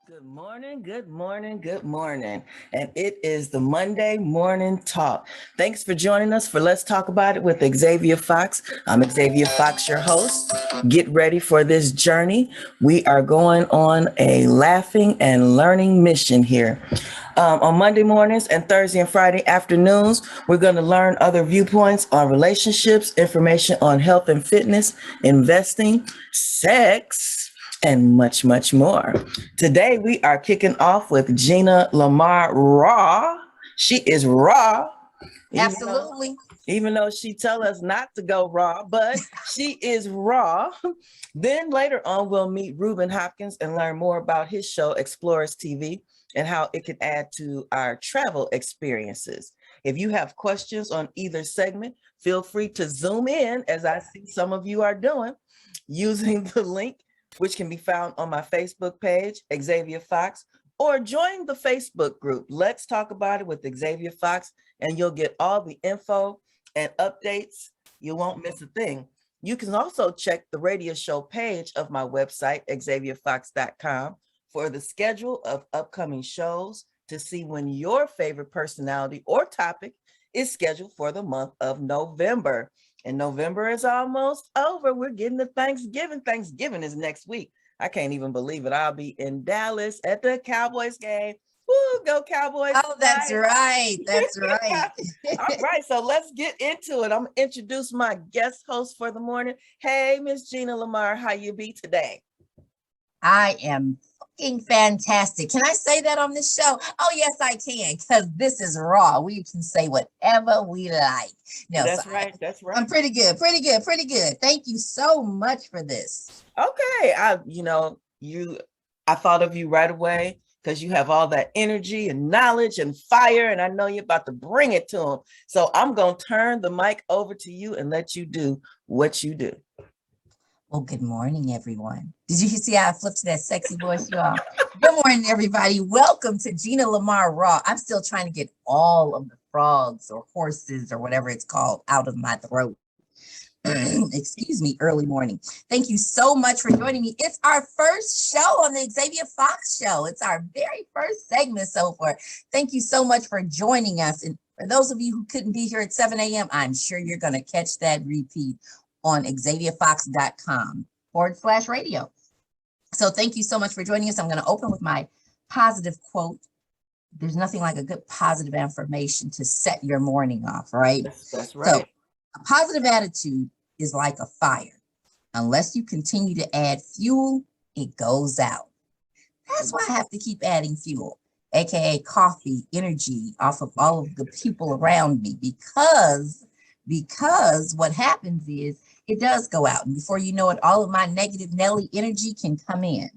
Good morning, good morning, good morning. And it is the Monday Morning Talk. Thanks for joining us for Let's Talk About It with Xavier Fox. I'm Xavier Fox, your host. Get ready for this journey. We are going on a laughing and learning mission here. On Monday mornings and Thursday and Friday afternoons, we're going to learn other viewpoints on relationships, information on health and fitness, investing, sex, and much, much more. Today, we are kicking off with Gina Lamar Raw. She is raw, even though, Absolutely. even though she tell us not to go raw, but she is raw. Then later on, we'll meet Reuben Hopkins and learn more about his show, Explorers TV, and how it can add to our travel experiences. If you have questions on either segment, feel free to zoom in, as I see some of you are doing, using the link which can be found on my Facebook page, Xavier Fox, or join the Facebook group. Let's Talk About It with Xavier Fox, and you'll get all the info and updates. You won't miss a thing. You can also check the radio show page of my website, xavierfox.com, for the schedule of upcoming shows to see when your favorite personality or topic is scheduled for the month of November. And November is almost over. We're getting to Thanksgiving. Thanksgiving is next week. I can't even believe it. I'll be in Dallas at the Cowboys game. Woo, go Cowboys. Oh, that's right. That's right. All right, so let's get into it. I'm gonna introduce my guest host for the morning. Hey, Miss Gina Lamar, how you be today? I am fucking fantastic. Can I say that on this show? Oh, yes, I can, because this is raw. We can say whatever we like. No, That's so right. That's right. I'm pretty good, pretty good, pretty good. Thank you so much for this. Okay, I thought of you right away because you have all that energy and knowledge and fire, and I know you're about to bring it to them. So I'm gonna turn the mic over to you and let you do what you do. Well, good morning, everyone. Did you see how I flipped to that sexy voice, y'all? Good morning, everybody. Welcome to Gina Lamar Raw. I'm still trying to get all of the frogs or horses or whatever it's called out of my throat. Excuse me, early morning. Thank you so much for joining me. It's our first show on the Xavier Fox Show. It's our very first segment so far. Thank you so much for joining us. And for those of you who couldn't be here at 7 a.m., I'm sure you're going to catch that repeat on xavierfox.com/radio. So thank you so much for joining us. I'm going to open with my positive quote. There's nothing like a good positive affirmation to set your morning off, right? That's right. So a positive attitude is like a fire. Unless you continue to add fuel, it goes out. That's why I have to keep adding fuel, aka coffee, energy off of all of the people around me, because what happens is it does go out, and before you know it, all of my negative Nelly energy can come in.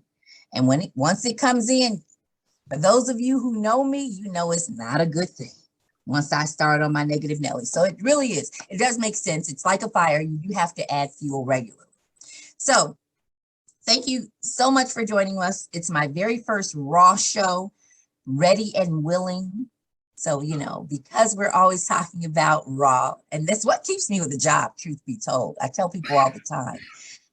And once it comes in, for those of you who know me, you know it's not a good thing once I start on my negative Nelly. So it really is. It does make sense. It's like a fire. You do have to add fuel regularly. So thank you so much for joining us. It's my very first Raw show, ready and willing. So, because we're always talking about raw, and that's what keeps me with a job, truth be told. I tell people all the time,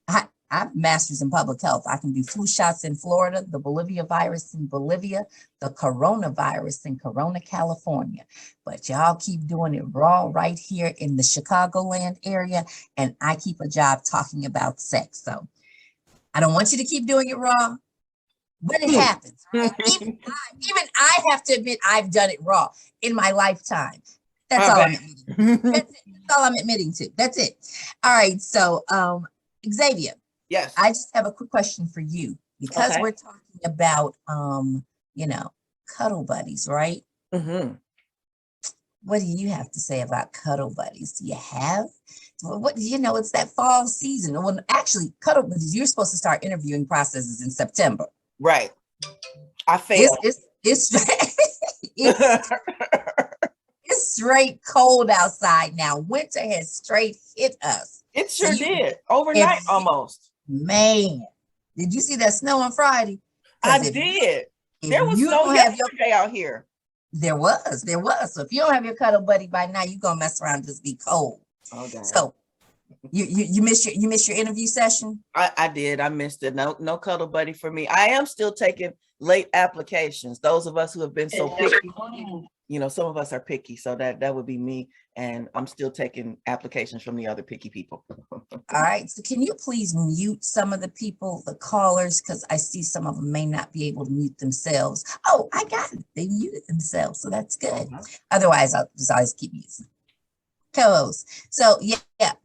I have master's in public health. I can do flu shots in Florida, the Bolivia virus in Bolivia, the coronavirus in Corona, California. But y'all keep doing it raw right here in the Chicagoland area, and I keep a job talking about sex. So I don't want you to keep doing it raw. When it happens, right? even I have to admit I've done it raw in my lifetime. That's all I'm admitting. That's it. That's all I'm admitting to. That's it. All right. So, Xavier. Yes. I just have a quick question for you because we're talking about, cuddle buddies, right? Mm-hmm. What do you have to say about cuddle buddies? Do you have? It's that fall season. When actually, cuddle buddies, you're supposed to start interviewing processes in September. Right. I failed. It's straight cold outside now. Winter has straight hit us. It sure did. Overnight almost. Man, did you see that snow on Friday? I did. There was snow yesterday out here. There was. So if you don't have your cuddle buddy by now, you're going to mess around and just be cold. Okay. So You missed your interview session? I did. I missed it. No cuddle buddy for me. I am still taking late applications. Those of us who have been so picky, some of us are picky. So that would be me. And I'm still taking applications from the other picky people. All right. So can you please mute some of the people, the callers, because I see some of them may not be able to mute themselves. Oh, I got it. They muted themselves. So that's good. Otherwise, I'll just always keep using co-host. So yeah,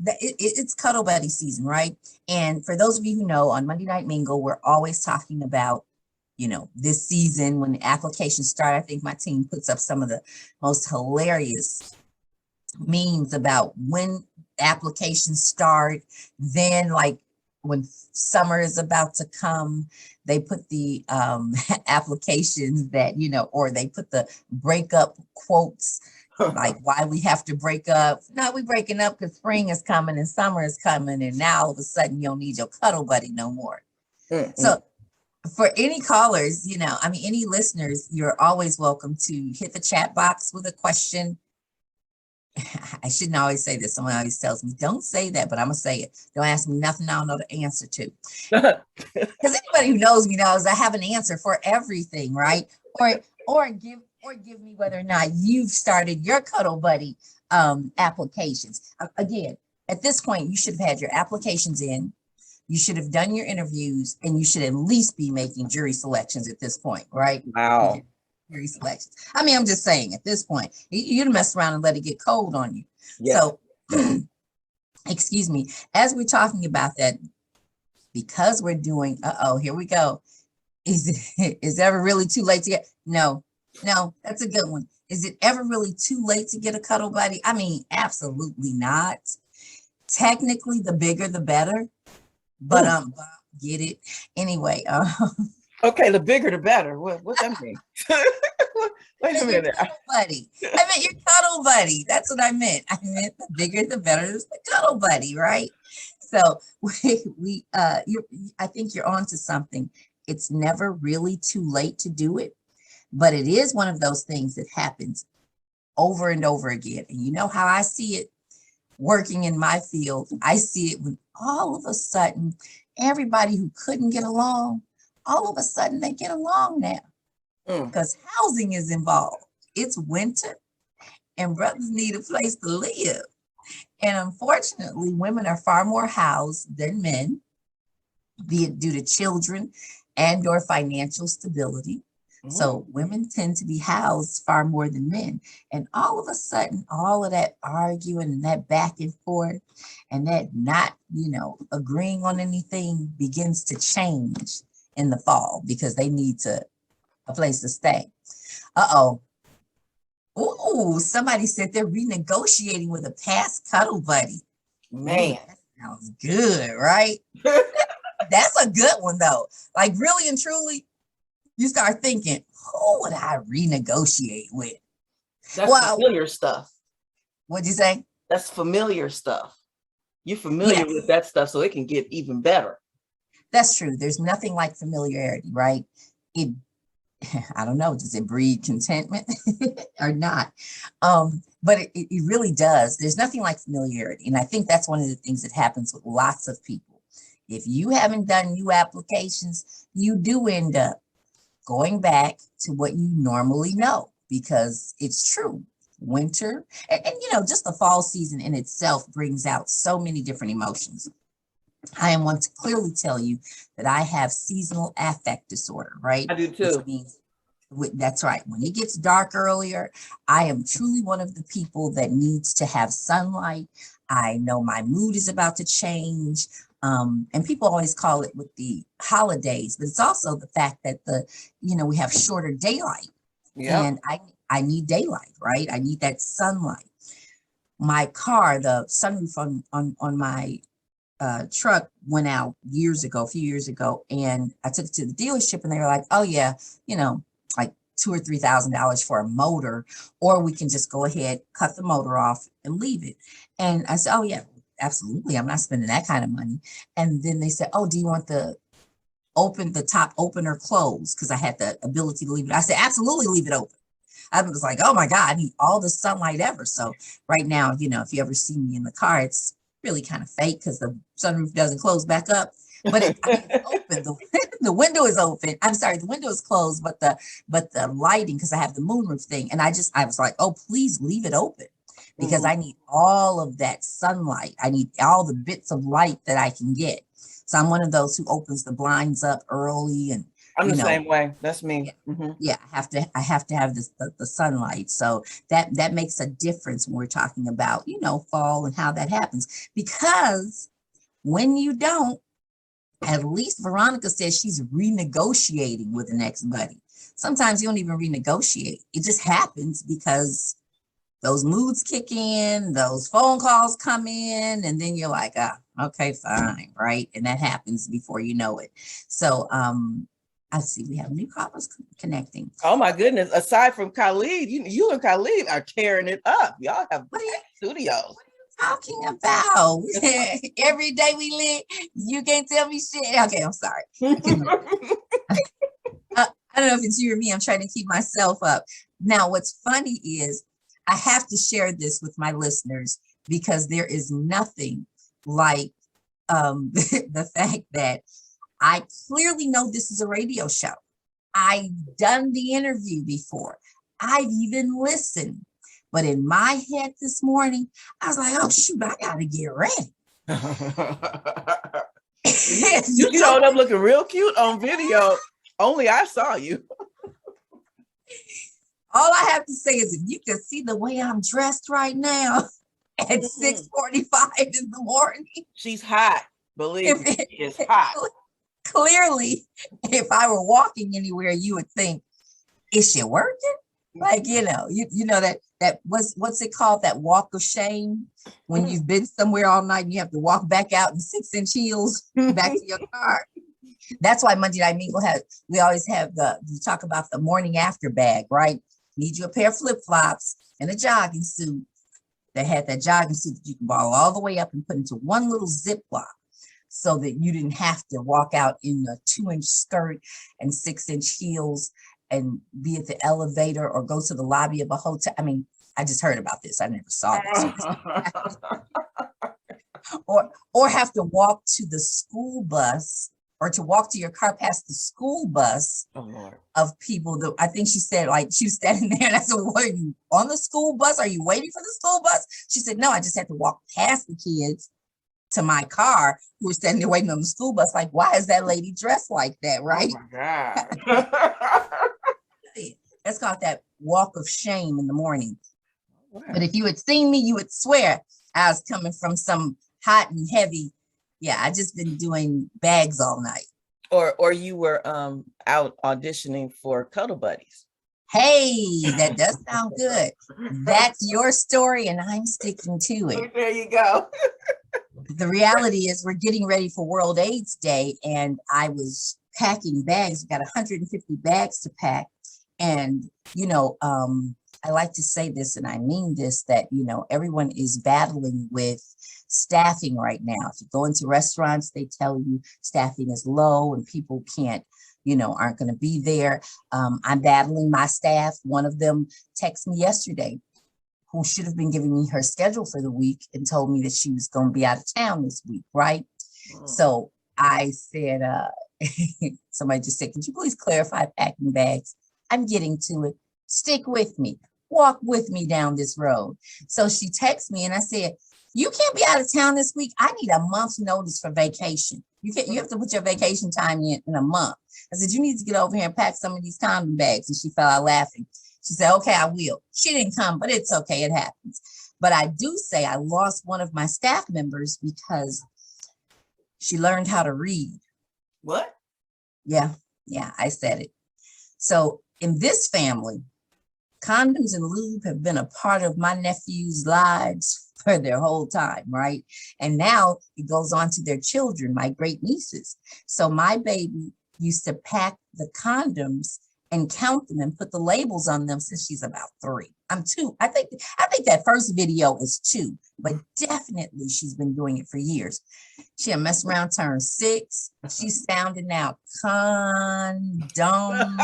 it's Cuddle Buddy season, right? And for those of you who know, on Monday Night Mingle, we're always talking about, this season when the applications start. I think my team puts up some of the most hilarious memes about when applications start. Then, like when summer is about to come, they put the applications that, or they put the breakup quotes. Like why we have to break up. No, we breaking up because spring is coming and summer is coming, and now all of a sudden you don't need your cuddle buddy no more. So for any callers, any listeners, you're always welcome to hit the chat box with a question. I shouldn't always say this. Someone always tells me, don't say that, but I'm gonna say it. Don't ask me nothing I don't know the answer to. Because anybody who knows me knows I have an answer for everything, right? Or give me whether or not you've started your cuddle buddy applications. Again, at this point, you should have had your applications in, you should have done your interviews, and you should at least be making jury selections at this point, right? Wow. Jury selections. I mean, I'm just saying at this point, you'd mess around and let it get cold on you. Yeah. So, excuse me, as we're talking about that, because we're doing, here we go. Is it ever really too late to get? No, that's a good one. Is it ever really too late to get a cuddle buddy? I mean, absolutely not. Technically, the bigger, the better. But get it anyway. Okay, the bigger, the better. What's that mean? Wait a minute. Cuddle buddy. I meant your cuddle buddy. That's what I meant. I meant the bigger, the better. It's the cuddle buddy, right? So I think you're onto something. It's never really too late to do it. But it is one of those things that happens over and over again. And you know how I see it working in my field? I see it when all of a sudden, everybody who couldn't get along, all of a sudden they get along now because housing is involved. It's winter and brothers need a place to live. And unfortunately, women are far more housed than men, be it due to children and or financial stability. So women tend to be housed far more than men. And all of a sudden, all of that arguing and that back and forth and that not, agreeing on anything begins to change in the fall because they need a place to stay. Ooh, somebody said they're renegotiating with a past cuddle buddy. Man. That sounds good, right? That's a good one though. Like really and truly, you start thinking, who would I renegotiate with? That's familiar stuff. What'd you say? That's familiar stuff. You're familiar with that stuff, so it can get even better. That's true. There's nothing like familiarity, right? I don't know, does it breed contentment or not? But it really does. There's nothing like familiarity. And I think that's one of the things that happens with lots of people. If you haven't done new applications, you do end up going back to what you normally know because it's true. Winter and just the fall season in itself brings out so many different emotions. I want to clearly tell you that I have seasonal affect disorder, right? I do too. Which means, that's right. When it gets dark earlier, I am truly one of the people that needs to have sunlight. I know my mood is about to change. And people always call it with the holidays, but it's also the fact that we have shorter daylight. Yeah. And I need daylight, right? I need that sunlight. My car, the sunroof on my truck went out a few years ago, and I took it to the dealership and they were like, oh yeah, like $2,000 or $3,000 for a motor, or we can just go ahead, cut the motor off and leave it. And I said, oh yeah, absolutely. I'm not spending that kind of money. And then they said, oh, do you want the top open or closed? Because I had the ability to leave it. I said, absolutely, leave it open. I was like, oh my God, I need all the sunlight ever. So right now, if you ever see me in the car, it's really kind of fake because the sunroof doesn't close back up. But it's open. The window is open. I'm sorry, the window is closed, but the lighting, because I have the moonroof thing, and I was like, oh, please leave it open because I need all of that sunlight. I need all the bits of light that I can get. So I'm one of those who opens the blinds up early, and I'm the same way. That's me. Yeah, I have to have the sunlight. So that makes a difference when we're talking about, fall and how that happens. Because when you don't, at least Veronica says she's renegotiating with the next buddy. Sometimes you don't even renegotiate. It just happens because those moods kick in, those phone calls come in, and then you're like, okay, fine, right? And that happens before you know it. So I see we have new callers connecting. Oh my goodness. Aside from Khalid, you and Khalid are tearing it up. Y'all have studios. Talking about every day we live, you can't tell me shit. Okay, I'm sorry. I don't know if it's you or me. I'm trying to keep myself up. Now, what's funny is I have to share this with my listeners because there is nothing like the fact that I clearly know this is a radio show. I've done the interview before. I've even listened. But in my head this morning, I was like, oh, shoot, I got to get ready. You showed up looking real cute on video. Only I saw you. All I have to say is if you can see the way I'm dressed right now at 6:45 in the morning. She's hot. Believe me, she is hot. Clearly, if I were walking anywhere, you would think, is she working? Like, you know that what's it called? That walk of shame when you've been somewhere all night and you have to walk back out in 6-inch heels back to your car. That's why Monday Night Mingle we always have you talk about the morning after bag, right? Need you a pair of flip-flops and a jogging suit. They had that jogging suit that you can ball all the way up and put into one little Ziploc so that you didn't have to walk out in a 2-inch skirt and 6-inch heels and be at the elevator or go to the lobby of a hotel. I mean, I just heard about this. I never saw this. or have to walk to the school bus or to walk to your car past the school bus of people that I think she said, like, she was standing there and I said, well, are you on the school bus? Are you waiting for the school bus? She said, no, I just had to walk past the kids to my car who were standing there waiting on the school bus. Like, why is that lady dressed like that, right? Oh my God. That's called that walk of shame in the morning. Wow. But if you had seen me, you would swear I was coming from some hot and heavy. Yeah, I just been doing bags all night. Or you were out auditioning for Cuddle Buddies. Hey, that does sound good. That's your story and I'm sticking to it. There you go. The reality is we're getting ready for World AIDS Day and I was packing bags. We've got 150 bags to pack. And, I like to say this, and I mean this, that, everyone is battling with staffing right now. If you go into restaurants, they tell you staffing is low and people can't, aren't going to be there. I'm battling my staff. One of them texted me yesterday who should have been giving me her schedule for the week and told me that she was going to be out of town this week, right? So I said, somebody just said, could you please clarify packing bags? I'm getting to it. Stick with me. Walk with me down this road. So she texted me and I said, you can't be out of town this week. I need a month's notice for vacation. You have to put your vacation time in a month. I said, you need to get over here and pack some of these condom bags. And she fell out laughing. She said, okay, I will. She didn't come, but it's okay. It happens. But I do say I lost one of my staff members because she learned how to read. What? Yeah, I said it. So in this family, condoms and lube have been a part of my nephew's lives for their whole time, right? And now it goes on to their children, my great nieces. So my baby used to pack the condoms and count them and put the labels on them since she's about 3. I'm 2. I think that first video is 2, but definitely she's been doing it for years. She had messed around, turned 6. She's sounding out condom.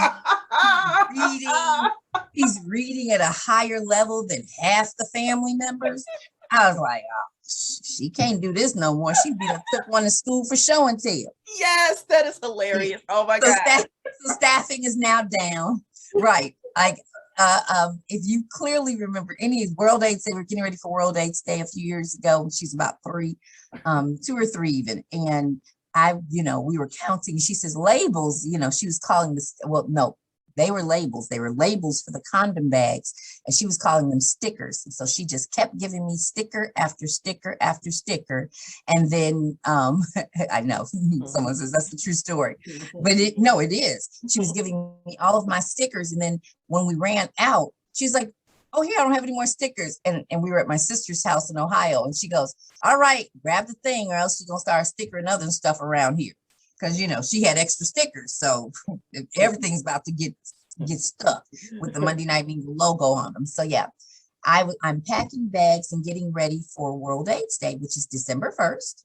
He's reading at a higher level than half the family members. I was like, oh, she can't do this no more. She took one to school for show and tell. Yes, that is hilarious. Oh my So, God. so staffing is now down. Right. Like, if you clearly remember any World AIDS Day, we're getting ready for World AIDS Day a few years ago when she's about 3, 2 or 3 even. And we were counting. She says labels, she was calling this, well, no, they were labels. They were labels for the condom bags, and she was calling them stickers. And so she just kept giving me sticker after sticker after sticker. And then I know someone says that's the true story, but it is. She was giving me all of my stickers, and then when we ran out, she's like, "Oh, here, I don't have any more stickers." And we were at my sister's house in Ohio, and she goes, "All right, grab the thing, or else she's gonna start stickering other stuff around here." Because she had extra stickers, so everything's about to get stuck with the Monday Night Mingle logo on them. So yeah, I'm packing bags and getting ready for World AIDS Day, which is December 1st.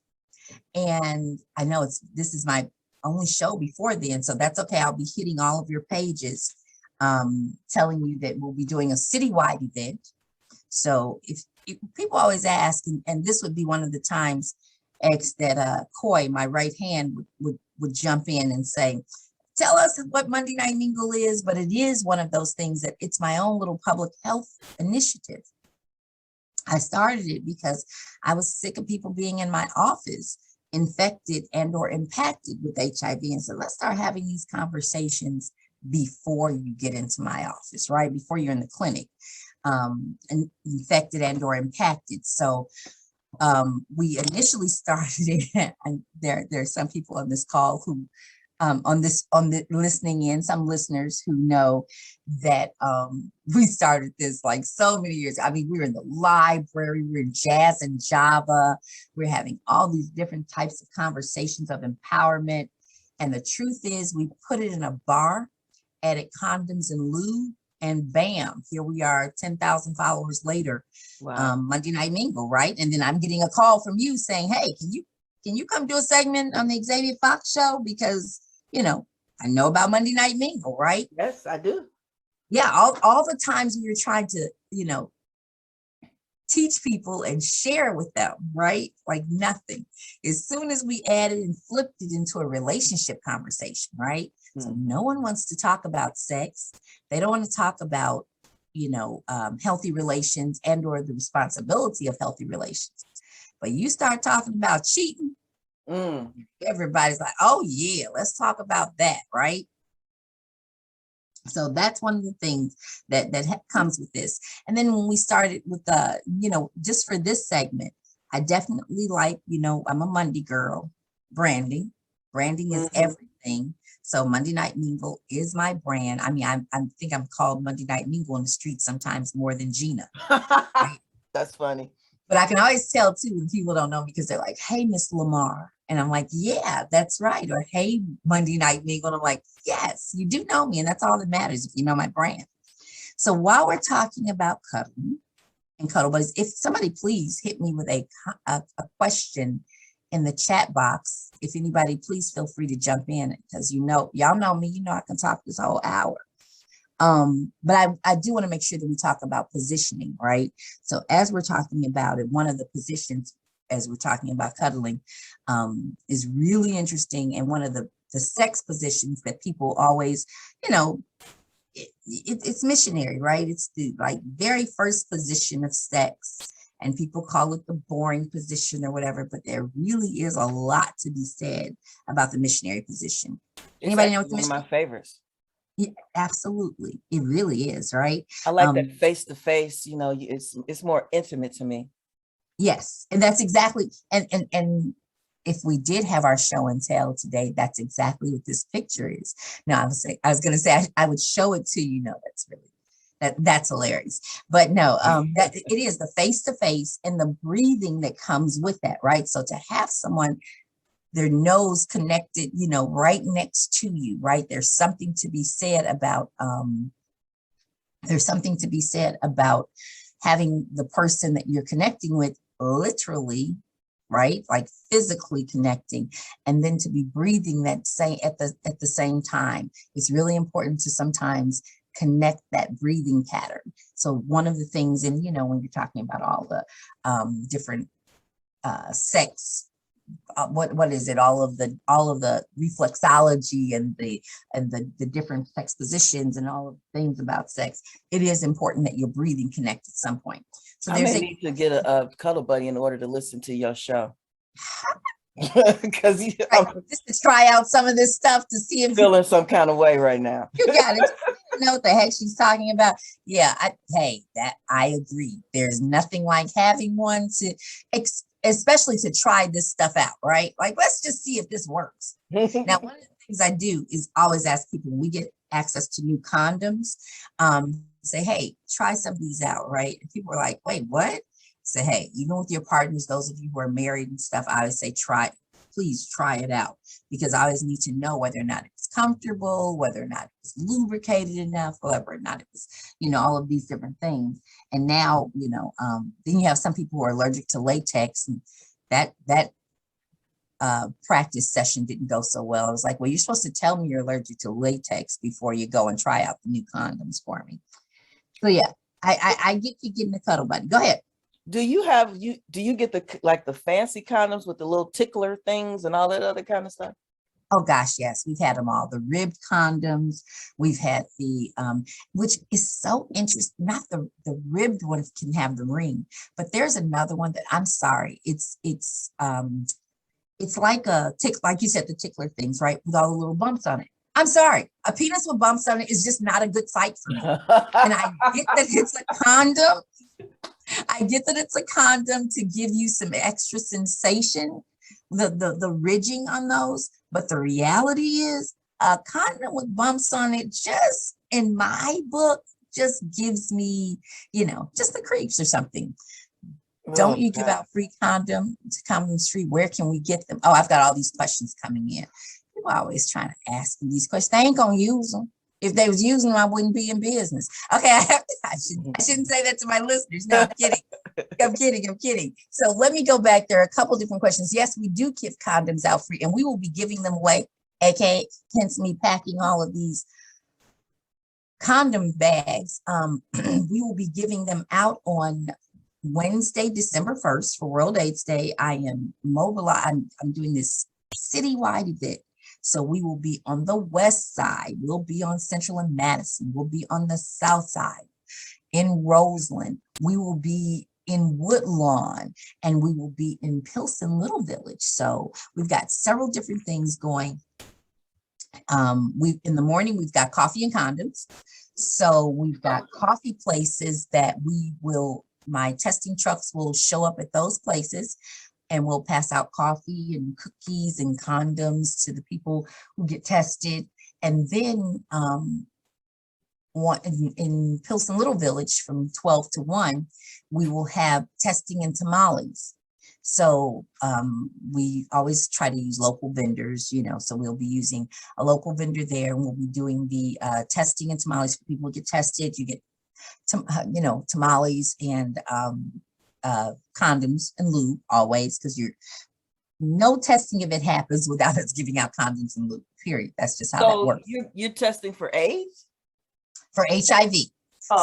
And I know this is my only show before then, so that's okay. I'll be hitting all of your pages, telling you that we'll be doing a citywide event. So if people always ask, and this would be one of the times that Coy, my right hand, would jump in and say, "Tell us what Monday Night Mingle is," but it is one of those things that it's my own little public health initiative. I started it because I was sick of people being in my office infected and or impacted with HIV. And so let's start having these conversations before you get into my office, right? Before you're in the clinic, and infected and or impacted. So we initially started it, and there are some people on this call who on the listening in, some listeners who know that we started this like so many years. I mean, we were in the library, we were in Jazz and Java, we're having all these different types of conversations of empowerment. And the truth is, we put it in a bar, added condoms and lube, and bam, here we are 10,000 followers later. Wow. Monday Night Mingle, right? And then I'm getting a call from you saying, "Hey, can you come do a segment on the Xavier Fox show? Because, I know about Monday Night Mingle," right? Yes, I do. Yeah, all the times we were trying to, teach people and share with them, right? Like nothing. As soon as we added and flipped it into a relationship conversation, right? Mm-hmm. So no one wants to talk about sex. They don't want to talk about, healthy relations and or the responsibility of healthy relations. But you start talking about cheating, everybody's like, "Oh yeah, let's talk about that," right? So that's one of the things that comes with this. And then when we started with just for this segment, I definitely like, I'm a Monday girl. Branding is everything. So Monday Night Mingle is my brand. I mean, I think I'm called Monday Night Mingle in the street sometimes more than Gina. Right? That's funny. But I can always tell too when people don't know me, because they're like, "Hey, Miss Lamar." And I'm like, "Yeah, that's right." Or, "Hey, Monday Night Mingle." And I'm like, "Yes, you do know me." And that's all that matters if you know my brand. So while we're talking about cuddling and cuddle buddies, if somebody please hit me with a question in the chat box. If anybody, please feel free to jump in, because y'all know me, I can talk this whole hour. But I do want to make sure that we talk about positioning, right? So as we're talking about it, one of the positions, as we're talking about cuddling, is really interesting. And one of the sex positions that people always, it's missionary, right? It's the very first position of sex. And people call it the boring position or whatever, but there really is a lot to be said about the missionary position. Anybody know what the missionary? One of my favorites. Yeah, absolutely. It really is, right? I like that face to face, it's more intimate to me. Yes. And that's exactly, and if we did have our show and tell today, that's exactly what this picture is. Now, I was going to say, I would show it to you. No, that's hilarious. But no, that it is the face to face and the breathing that comes with that, right? So to have someone, their nose connected, right next to you, right? There's something to be said about, having the person that you're connecting with literally, right? Like physically connecting, and then to be breathing that same at the same time. It's really important to sometimes connect that breathing pattern. So one of the things, and when you're talking about all the different sex, what is it, all of the reflexology and the different sex positions and all of the things about sex, it is important that your breathing connect at some point. So I may need to get a cuddle buddy in order to listen to your show. Because just to try out some of this stuff to see if feeling some kind of way right now. You got it. You know what the heck she's talking about. Yeah, I agree. There's nothing like having one to especially to try this stuff out, right? Like, let's just see if this works. Now, one of the things I do is always ask people when we get access to new condoms, say, hey, try some of these out, right? And people are like, wait, what? Say, hey, even with your partners, those of you who are married and stuff, I always say, please try it out, because I always need to know whether or not it's comfortable, whether or not it's lubricated enough, whether or not it was, all of these different things. And now, then you have some people who are allergic to latex, and that practice session didn't go so well. I was like, well, you're supposed to tell me you're allergic to latex before you go and try out the new condoms for me. So yeah, I get you getting the cuddle buddy. Go ahead. Do you get the fancy condoms with the little tickler things and all that other kind of stuff? Oh gosh, yes, we've had them all. The ribbed condoms, we've had the which is so interesting. Not the ribbed one can have the ring, but there's another one that, I'm sorry, it's like a tick, like you said, the tickler things, right, with all the little bumps on it. I'm sorry, a penis with bumps on it is just not a good sight for me. And I get that it's a condom. I get that it's a condom to give you some extra sensation, the ridging on those, but the reality is a condom with bumps on it, just in my book, just gives me, just the creeps or something. Don't you give out free condoms free? Where can we get them? Oh, I've got all these questions coming in. People are always trying to ask me these questions. I ain't gonna use them. If they was using them, I wouldn't be in business. Okay, I shouldn't say that to my listeners. No, I'm kidding. I'm kidding. So let me go back. There are a couple different questions. Yes, we do give condoms out free, and we will be giving them away, aka hence me packing all of these condom bags. We will be giving them out on Wednesday, December 1st for World AIDS Day. I am mobilized. I'm doing this citywide event. So we will be on the west side. We'll be on Central and Madison. We'll be on the south side in Roseland. We will be in Woodlawn, and we will be in Pilsen Little Village. So we've got several different things going. In the morning, we've got coffee and condoms. So we've got coffee places that my testing trucks will show up at those places, and we'll pass out coffee and cookies and condoms to the people who get tested. And then in Pilsen Little Village from 12 to 1, we will have testing and tamales. So we always try to use local vendors, so we'll be using a local vendor there, and we'll be doing the testing and tamales for people who get tested. You get, tamales and condoms and lube always, because no testing if it happens without us giving out condoms and lube, period. That's just how that works. You're testing for AIDS? For HIV.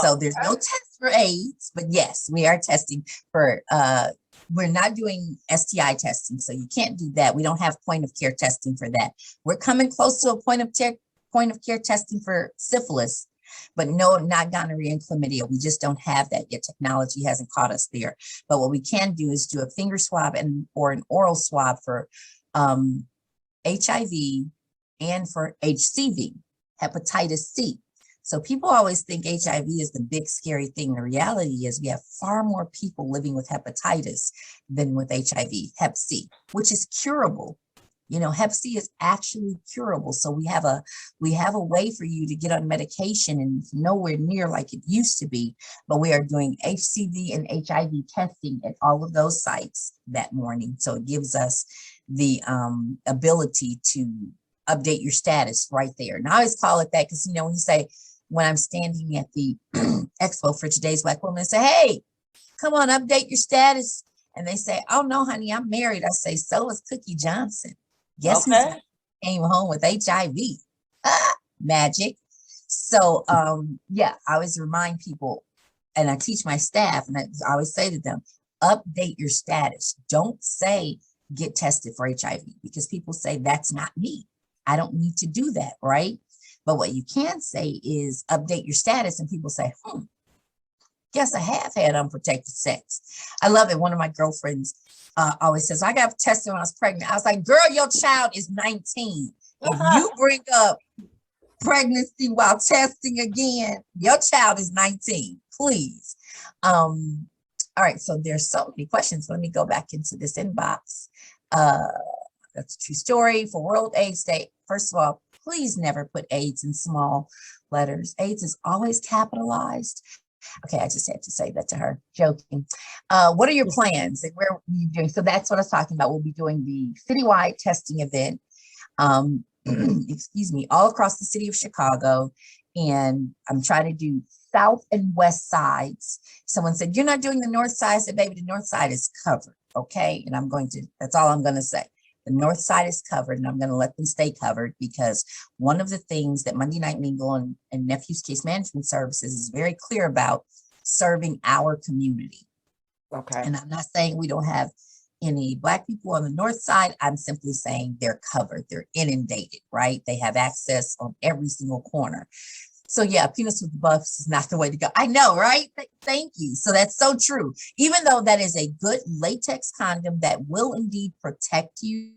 So there's no test for AIDS, but yes, we are testing for, we're not doing STI testing, so you can't do that. We don't have point of care testing for that. We're coming close to a point of care testing for syphilis, but no, not gonorrhea and chlamydia. We just don't have that yet. Technology hasn't caught us there. But what we can do is do a finger swab or an oral swab for HIV and for HCV, hepatitis C. So people always think HIV is the big scary thing. The reality is we have far more people living with hepatitis than with HIV, Hep C, which is curable. Hep C is actually curable. So we have a way for you to get on medication, and it's nowhere near like it used to be. But we are doing HCV and HIV testing at all of those sites that morning. So it gives us the ability to update your status right there. And I always call it that because, when you say, when I'm standing at the expo for Today's Black Woman and say, hey, come on, update your status. And they say, oh no, honey, I'm married. I say, so is Cookie Johnson. Guess who came home with HIV? Magic. So I always remind people, and I teach my staff, and I always say to them, update your status. Don't say get tested for HIV, because people say that's not me. I don't need to do that, right? But what you can say is update your status, and people say, guess I have had unprotected sex. I love it. One of my girlfriends always says, I got tested when I was pregnant. I was like, girl, your child is 19. If you bring up pregnancy while testing again, your child is 19, please. All right, so there's so many questions. Let me go back into this inbox. That's a true story for World AIDS Day. First of all, please never put AIDS in small letters. AIDS is always capitalized. Okay, I just had to say that to her, joking. What are your plans and where are you doing? So that's what I was talking about. We'll be doing the citywide testing event, excuse me, all across the city of Chicago. And I'm trying to do south and west sides. Someone said, you're not doing the north side. I said, baby, the north side is covered. Okay. And that's all I'm going to say. The north side is covered, and I'm going to let them stay covered, because one of the things that Monday Night Mingle and Nephew's Case Management Services is very clear about, serving our community. Okay. And I'm not saying we don't have any Black people on the north side. I'm simply saying they're covered. They're inundated, right? They have access on every single corner. So yeah, penis with buffs is not the way to go. I know, right? Thank you. So that's so true. Even though that is a good latex condom that will indeed protect you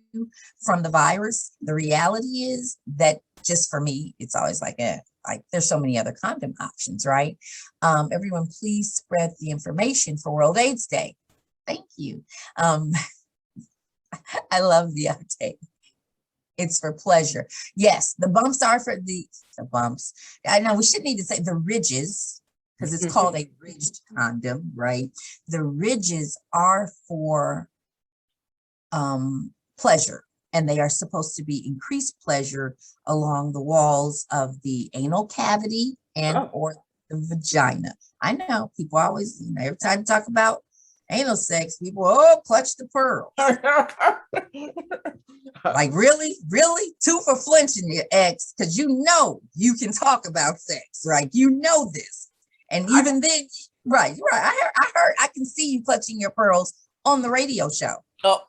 from the virus, the reality is that, just for me, it's always like there's so many other condom options, right? Everyone, please spread the information for World AIDS Day. Thank you. I love the update. It's for pleasure. Yes, the bumps are for the bumps. I know we shouldn't even say the ridges, because it's called a ridged condom, right? The ridges are for pleasure, and they are supposed to be increased pleasure along the walls of the anal cavity and or the vagina. I know people always, every time you talk about anal sex, people, clutch the pearl. Like, really? Two for flinching, your ex, because you can talk about sex, right? This. And even then, right. I heard, I can see you clutching your pearls on the radio show. Oh,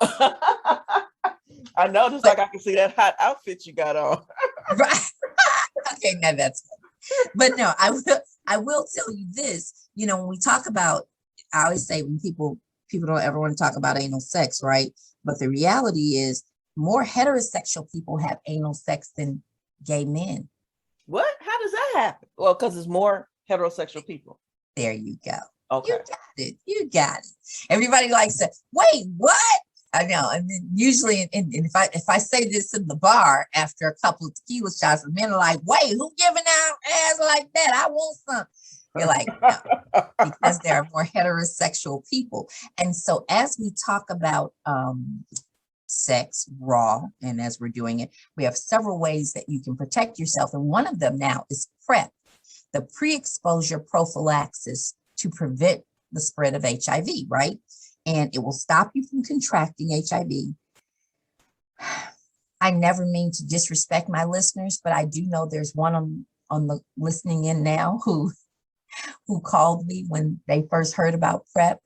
I know, just like I can see that hot outfit you got on. Right. Okay, now that's good. But no, I will tell you this, when we talk about, I always say when people don't ever want to talk about anal sex, right? But the reality is more heterosexual people have anal sex than gay men. What? How does that happen? Well, because it's more heterosexual people. There you go. Okay. You got it. Everybody likes to, wait, what? I know. And then usually, and if I say this in the bar after a couple of tequila shots, the men are like, wait, who giving out ass like that? I want some. You're like, no, because there are more heterosexual people. And so as we talk about sex raw, and as we're doing it, we have several ways that you can protect yourself. And one of them now is PrEP, the pre-exposure prophylaxis to prevent the spread of HIV, right? And it will stop you from contracting HIV. I never mean to disrespect my listeners, but I do know there's one on the listening in now who called me when they first heard about PrEP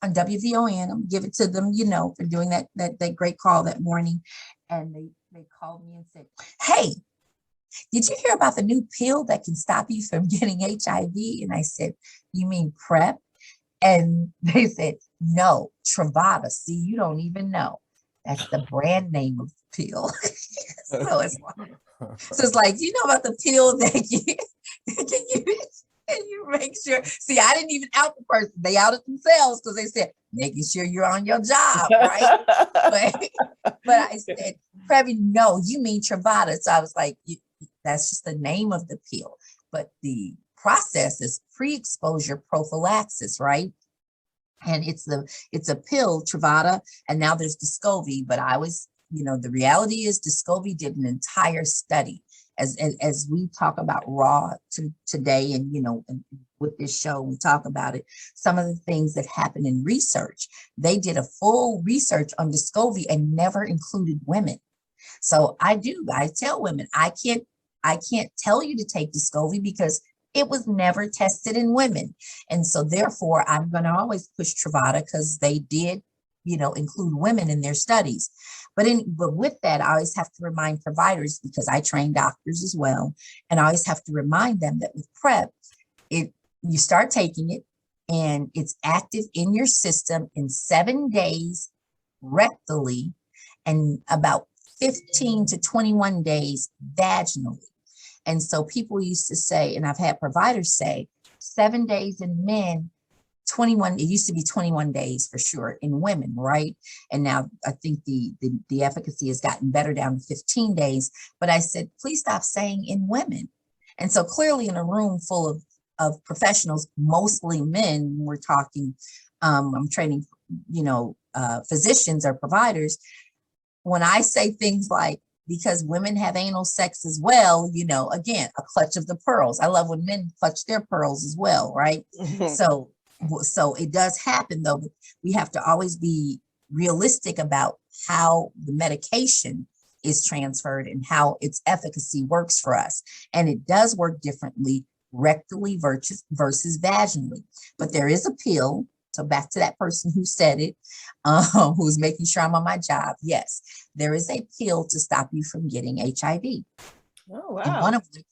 on WVON. I'm give it to them, for doing that great call that morning. And they called me and said, hey, did you hear about the new pill that can stop you from getting HIV? And I said, you mean PrEP? And they said, no, Truvada. See, you don't even know. That's the brand name of the pill. So it's like, you know about the pill that you make sure. See, I didn't even out the person. They outed themselves because they said, making sure you're on your job, right? but I said, Previ, no, you mean Truvada. So I was like, that's just the name of the pill. But the process is pre-exposure prophylaxis, right? And it's a pill, Truvada, and now there's Descovy. But I was, the reality is Descovy did an entire study. As we talk about raw today, and and with this show we talk about it, some of the things that happen in research. They did a full research on Descovy and never included women. So I tell women, I can't tell you to take Descovy because It was never tested in women. And so therefore, I'm going to always push Truvada because they did, include women in their studies. But with that, I always have to remind providers, because I train doctors as well, and I always have to remind them that with PrEP, you start taking it and it's active in your system in 7 days rectally and about 15 to 21 days vaginally. And so people used to say, and I've had providers say, 7 days in men, 21, it used to be 21 days for sure in women, right? And now I think the efficacy has gotten better down to 15 days. But I said, please stop saying in women. And so clearly in a room full of professionals, mostly men, we're talking, I'm training, physicians or providers. When I say things like, because women have anal sex as well, again, a clutch of the pearls. I love when men clutch their pearls as well, right? So it does happen though, but we have to always be realistic about how the medication is transferred and how its efficacy works for us. And it does work differently rectally versus vaginally. But there is a pill. So back to that person who said it, who's making sure I'm on my job. Yes, there is a pill to stop you from getting HIV. Oh, wow. And one of which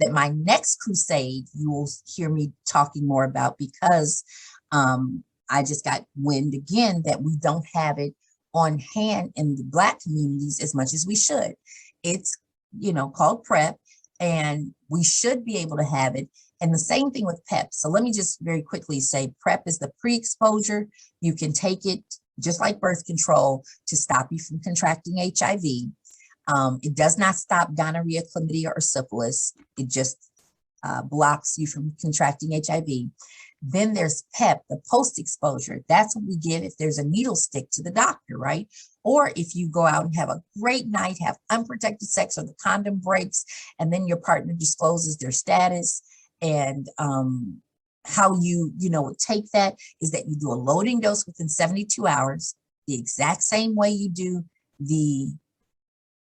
that my next crusade, you will hear me talking more about, because I just got wind again that we don't have it on hand in the Black communities as much as we should. It's, called PrEP, and we should be able to have it. And the same thing with PEP. So let me just very quickly say PrEP is the pre-exposure. You can take it just like birth control to stop you from contracting HIV. It does not stop gonorrhea, chlamydia, or syphilis. It just blocks you from contracting HIV. Then there's PEP, the post-exposure. That's what we give if there's a needle stick to the doctor, right? Or if you go out and have a great night, have unprotected sex, or the condom breaks, and then your partner discloses their status. And how you would take that is that you do a loading dose within 72 hours, the exact same way you do the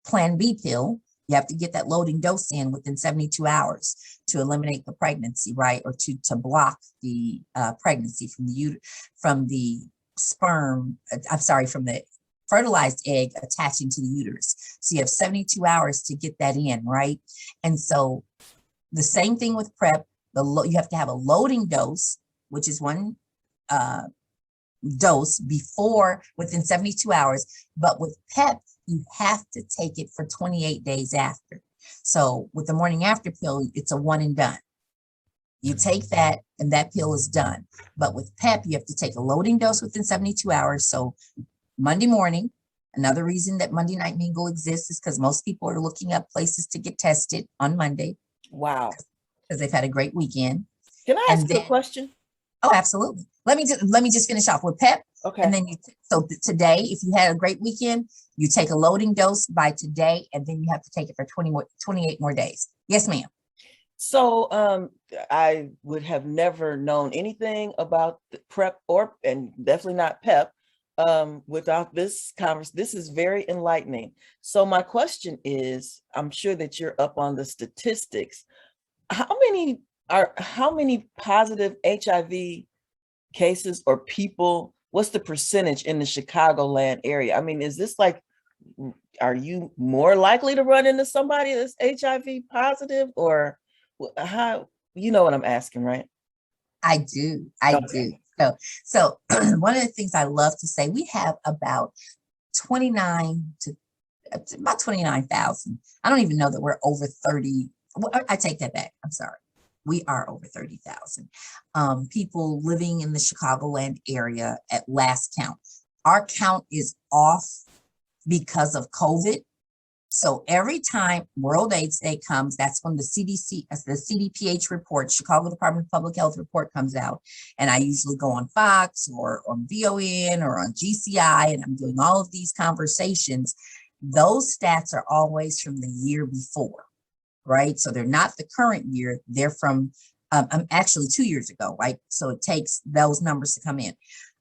Plan B pill. You have to get that loading dose in within 72 hours to eliminate the pregnancy, right? Or to block the pregnancy from the sperm, from the fertilized egg attaching to the uterus. So you have 72 hours to get that in, right? And so the same thing with PrEP, you have to have a loading dose, which is one dose within 72 hours. But with PEP, you have to take it for 28 days after. So with the morning after pill, it's a one and done. You take that and that pill is done. But with PEP, you have to take a loading dose within 72 hours. So Monday morning, another reason that Monday Night Mingle exists is because most people are looking up places to get tested on Monday. Wow. Because they've had a great weekend. Can I ask you a question? Oh, absolutely. Let me just finish off with PEP. Okay. And then today, if you had a great weekend, you take a loading dose by today, and then you have to take it for 28 more days. Yes, ma'am. So I would have never known anything about the PrEP and definitely not PEP without this conversation. This is very enlightening. So my question is, I'm sure that you're up on the statistics. How many positive HIV cases or people? What's the percentage in the Chicagoland area? I mean, is this like, are you more likely to run into somebody that's HIV positive, or how? You know what I'm asking, right? I do. So one of the things I love to say, we have about 29,000. I don't even know that we're over 30. I take that back. I'm sorry. We are over 30,000 people living in the Chicagoland area at last count. Our count is off because of COVID. So every time World AIDS Day comes, that's when the CDC, the CDPH report, Chicago Department of Public Health report comes out. And I usually go on Fox or on VON or on GCI, and I'm doing all of these conversations. Those stats are always from the year before, right? So they're not the current year. They're from actually 2 years ago, right? So it takes those numbers to come in.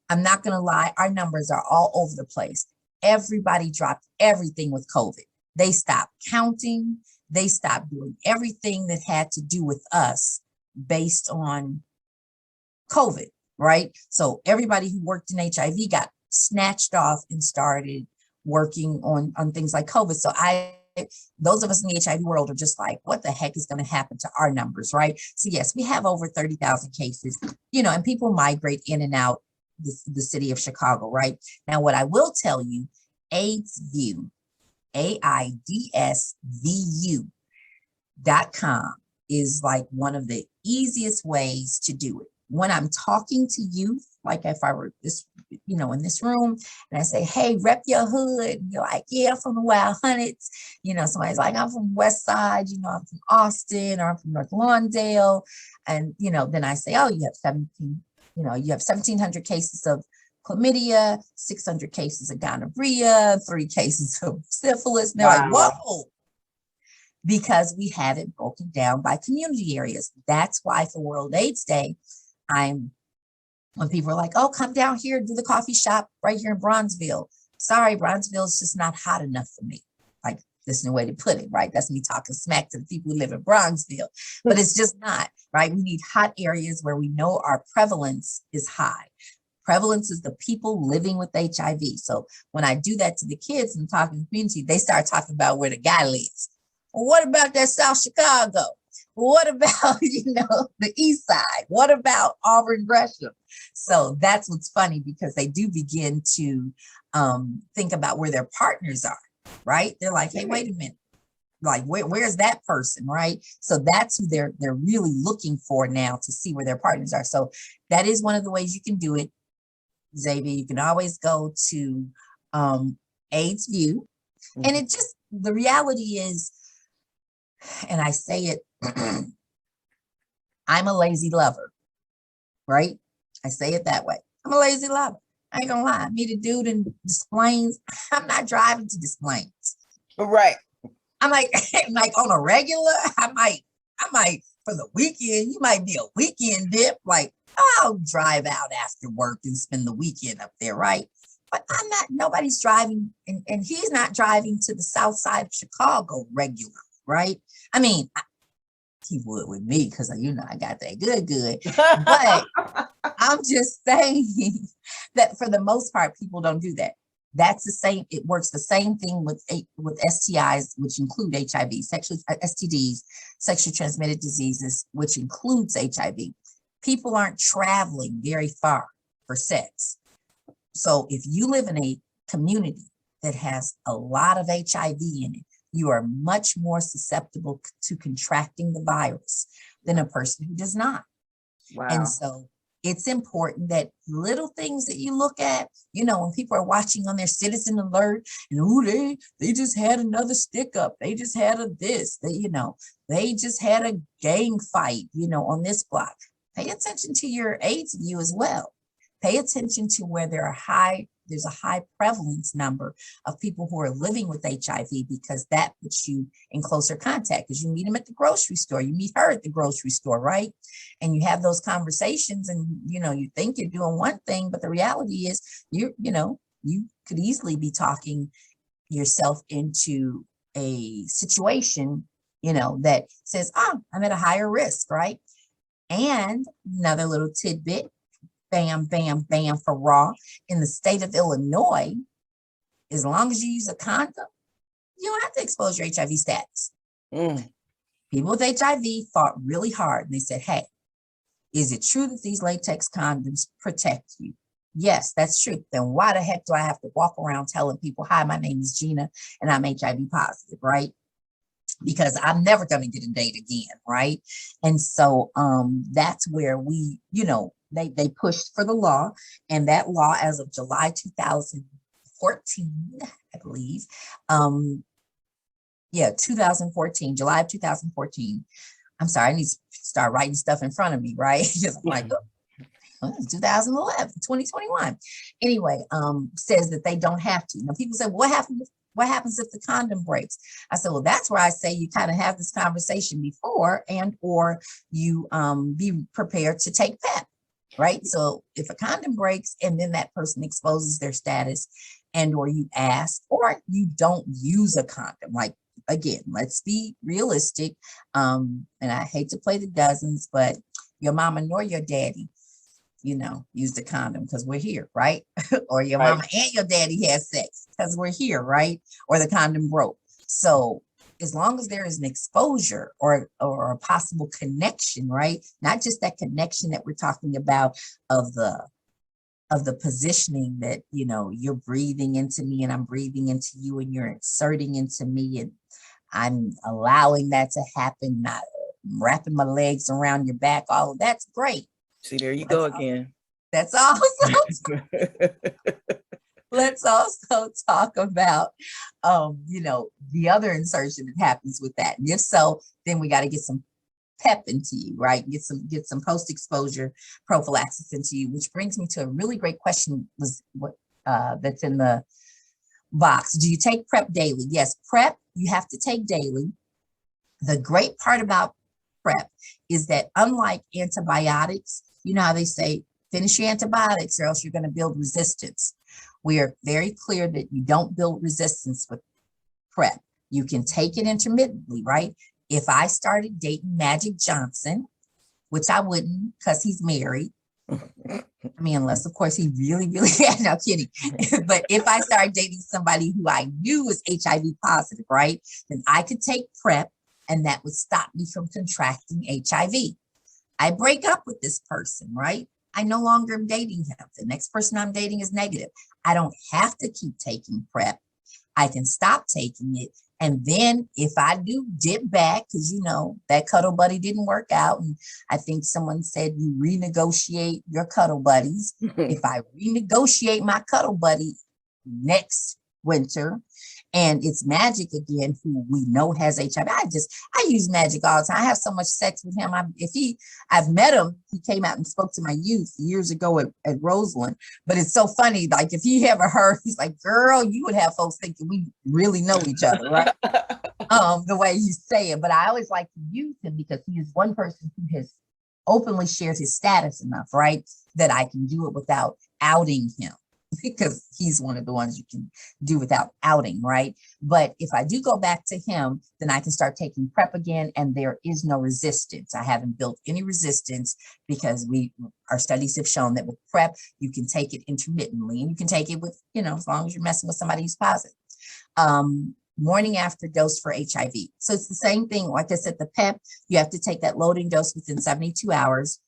I'm not going to lie. Our numbers are all over the place. Everybody dropped everything with COVID. They stopped counting. They stopped doing everything that had to do with us based on COVID, right? So everybody who worked in HIV got snatched off and started working on things like COVID. So those of us in the HIV world are just like, what the heck is going to happen to our numbers, right? So yes, we have over 30,000 cases, and people migrate in and out the city of Chicago, right? Now, what I will tell you, AIDSView, AIDSVU.com is like one of the easiest ways to do it. When I'm talking to youth, like if I were in this room and I say, hey, rep your hood, and you're like, yeah, I'm from the Wild Hunnets. Somebody's like, I'm from West Side, I'm from Austin, or I'm from North Lawndale. And, then I say, oh, you have 1,700 cases of chlamydia, 600 cases of gonorrhea, 3 cases of syphilis. And they're like, whoa. Because we have it broken down by community areas. That's why for World AIDS Day, when people are like, oh, come down here, do the coffee shop right here in Bronzeville. Sorry, Bronzeville is just not hot enough for me. Like, this is the way to put it, right? That's me talking smack to the people who live in Bronzeville, but it's just not, right? We need hot areas where we know our prevalence is high. Prevalence is the people living with HIV. So when I do that to the kids and talking to the community, they start talking about where the guy lives. Well, what about that South Chicago? What about, the East Side? What about Auburn Gresham? So that's what's funny, because they do begin to think about where their partners are, right? They're like, hey, wait a minute. Like, where's that person, right? So that's who they're really looking for now, to see where their partners are. So that is one of the ways you can do it, Xavier. You can always go to AIDSView. And it just, the reality is, and I say it, I'm a lazy lover, right? I say it that way. I'm a lazy lover. I ain't gonna lie. Me, the dude in Des Plaines, I'm not driving to Des Plaines. Right. I'm like on a regular, I might for the weekend, you might be a weekend dip. Like, I'll drive out after work and spend the weekend up there, right? But nobody's driving, and he's not driving to the south side of Chicago regularly, right? I mean, he would with me, because I got that good. But I'm just saying that for the most part, people don't do that. That's the same. It works the same thing with STIs, which include HIV, sexual STDs, sexually transmitted diseases, which includes HIV. People aren't traveling very far for sex. So if you live in a community that has a lot of HIV in it, you are much more susceptible to contracting the virus than a person who does not. Wow. And so it's important that little things that you look at, when people are watching on their citizen alert, and they just had another stick up. They just had this, they just had a gang fight, on this block. Pay attention to your AIDSView as well. Pay attention to where there's a high prevalence number of people who are living with HIV, because that puts you in closer contact, because you meet them at the grocery store, you meet her at the grocery store, right? And you have those conversations, and you think you're doing one thing, but the reality is you could easily be talking yourself into a situation, that says, I'm at a higher risk, right? And another little tidbit, bam, bam, bam, for raw. In the state of Illinois, as long as you use a condom, you don't have to expose your HIV status. People with HIV fought really hard, and they said, hey, is it true that these latex condoms protect you? Yes, that's true. Then why the heck do I have to walk around telling people, hi, my name is Gina, and I'm HIV positive, right? Because I'm never going to get a date again, right? And so that's where we, they pushed for the law, and that law, as of July 2014, I believe, 2014, July of 2014. I'm sorry, I need to start writing stuff in front of me, right? Because I'm like, 2011, 2021. Anyway, says that they don't have to. Now, people say, what happens if the condom breaks? I said, well, that's where I say you kind of have this conversation before, and or you be prepared to take PEP, right? So if a condom breaks and then that person exposes their status, and or you ask, or you don't use a condom, like again, let's be realistic. And I hate to play the dozens, but your mama nor your daddy, use the condom because we're here, right? Or your Right. mama and your daddy had sex because we're here, right? Or the condom broke. So as long as there is an exposure or a possible connection, right? Not just that connection that we're talking about of the positioning that, you're breathing into me and I'm breathing into you and you're inserting into me and I'm allowing that to happen, not wrapping my legs around your back. All of that's great. See, there you go again. That's also let's also talk about the other insertion that happens with that. And if so, then we got to get some pep into you, right? Get some post-exposure prophylaxis into you, which brings me to a really great question that's in the box. Do you take PrEP daily? Yes, PrEP you have to take daily. The great part about PrEP is that unlike antibiotics, you know how they say, finish your antibiotics or else you're going to build resistance. We are very clear that you don't build resistance with PrEP. You can take it intermittently, right? If I started dating Magic Johnson, which I wouldn't because he's married. I mean, unless, of course, he really, really had, no kidding. But if I started dating somebody who I knew was HIV positive, right, then I could take PrEP and that would stop me from contracting HIV. I break up with this person, right? I no longer am dating him. The next person I'm dating is negative. I don't have to keep taking PrEP. I can stop taking it. And then if I do dip back, because that cuddle buddy didn't work out, and I think someone said you renegotiate your cuddle buddies. If I renegotiate my cuddle buddy next winter, and it's Magic again, who we know has HIV. I use Magic all the time. I have so much sex with him. I've met him. He came out and spoke to my youth years ago at Roseland. But it's so funny. Like if he ever heard, he's like, "Girl, you would have folks thinking we really know each other, right?" The way you say it. But I always like to use him because he is one person who has openly shared his status enough, right, that I can do it without outing him. Because he's one of the ones you can do without outing, right? But if I do go back to him, then I can start taking PrEP again, and there is no resistance. I haven't built any resistance because our studies have shown that with PrEP, you can take it intermittently, and you can take it with, as long as you're messing with somebody who's positive. Morning after dose for HIV. So it's the same thing. Like I said, the PEP, you have to take that loading dose within 72 hours,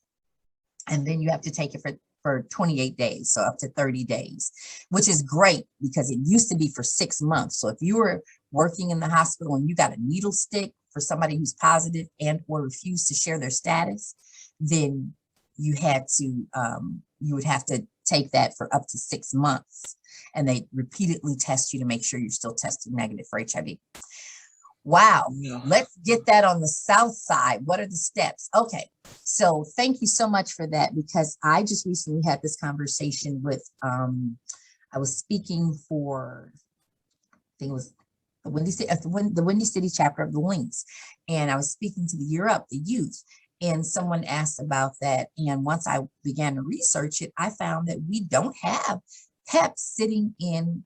and then you have to take it for 28 days, so up to 30 days, which is great because it used to be for 6 months. So if you were working in the hospital and you got a needle stick for somebody who's positive and or refused to share their status, then you would have to take that for up to 6 months. And they repeatedly test you to make sure you're still testing negative for HIV. Wow. Yeah. Let's get that on the south side. What are the steps? Okay. So thank you so much for that, because I just recently had this conversation with, I was speaking for, I think it was the Windy City chapter of the Links. And I was speaking to the Year Up, the youth, and someone asked about that. And once I began to research it, I found that we don't have PEP sitting in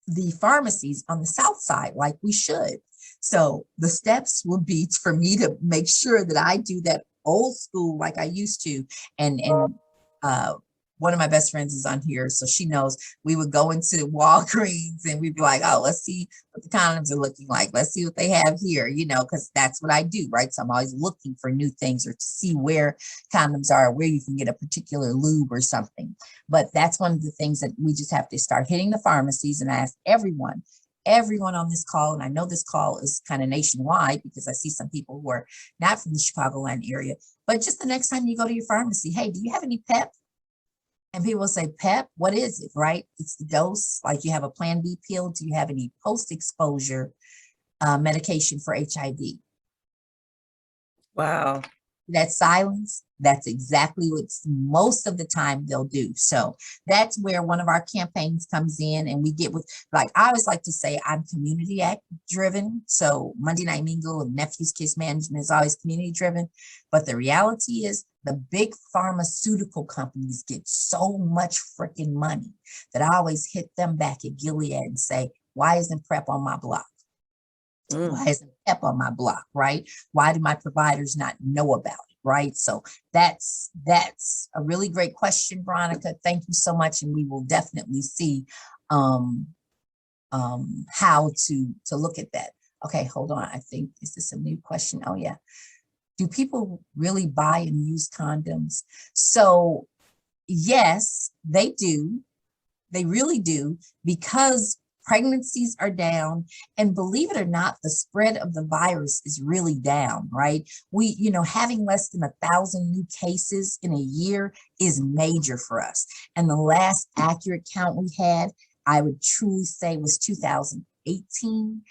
the pharmacies on the south side like we should. So the steps will be for me to make sure that I do that old school like I used to. And one of my best friends is on here, so she knows we would go into Walgreens and we'd be like, oh, let's see what the condoms are looking like. Let's see what they have here, because that's what I do, right? So I'm always looking for new things or to see where condoms are, where you can get a particular lube or something. But that's one of the things that we just have to start hitting the pharmacies. And I ask everyone on this call, and I know this call is kind of nationwide because I see some people who are not from the Chicagoland area, but just the next time you go to your pharmacy, hey, do you have any PEP? And people will say, PEP, what is it, right? It's the dose, like you have a Plan B pill. Do you have any post-exposure medication for HIV? Wow. That silence, that's exactly what most of the time they'll do. So that's where one of our campaigns comes in, and we get with, like, I always like to say I'm community driven. So Monday Night Mingle and Nephew's Kiss Management is always community driven. But the reality is the big pharmaceutical companies get so much freaking money that I always hit them back at Gilead and say, why isn't PrEP on my block? Mm. Why isn't PEP on my block, right? Why do my providers not know about it, right? So that's a really great question, Veronica. Thank you so much, and we will definitely see how to look at that. Okay, hold on. I think, is this a new question? Oh yeah. Do people really buy and use condoms? So yes, they do. They really do, because pregnancies are down, and believe it or not, the spread of the virus is really down, right? We, having less than 1,000 new cases in a year is major for us. And the last accurate count we had, I would truly say, was 2018.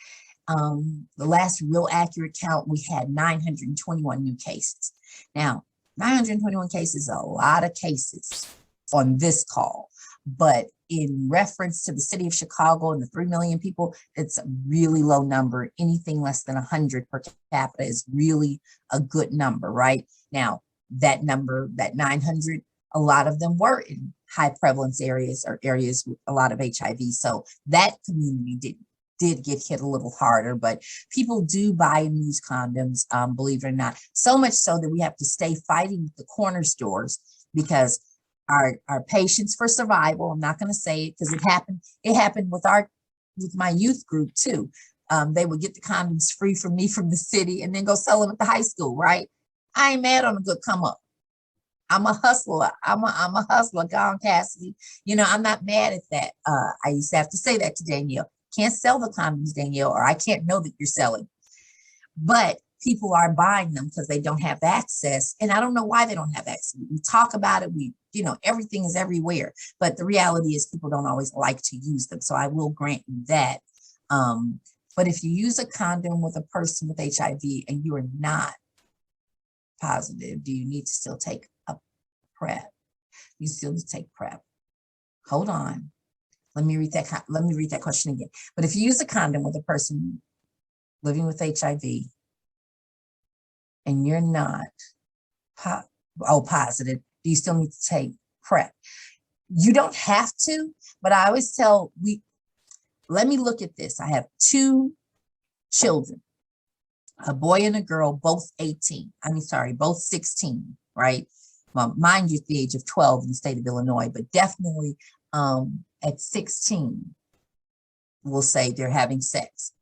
The last real accurate count, we had 921 new cases. Now, 921 cases is a lot of cases on this call, but in reference to the city of Chicago and the 3 million people, it's a really low number. Anything less than 100 per capita is really a good number, right? Now, that number, that 900, a lot of them were in high prevalence areas or areas with a lot of HIV. So that community did get hit a little harder, but people do buy and use condoms, believe it or not. So much so that we have to stay fighting with the corner stores, because our patients for survival, I'm not going to say it because it happened with my youth group too. They would get the condoms free from me from the city and then go sell them at the high school, right? I ain't mad on a good come up. I'm a hustler. I'm a hustler, Gone Cassidy. I'm not mad at that. I used to have to say that to Danielle. Can't sell the condoms, Danielle, or I can't know that you're selling. But people are buying them because they don't have access. And I don't know why they don't have access. We talk about it. Everything is everywhere. But the reality is people don't always like to use them. So I will grant you that. But if you use a condom with a person with HIV and you are not positive, do you need to still take a PrEP? You still need to take PrEP. Hold on. Let me read that question again. But if you use a condom with a person living with HIV and you're not positive, do you still need to take PrEP? You don't have to, but I always tell, let me look at this. I have 2 children, a boy and a girl, both 16, right? Well, mind you, at the age of 12 in the state of Illinois, but definitely at 16, we'll say they're having sex.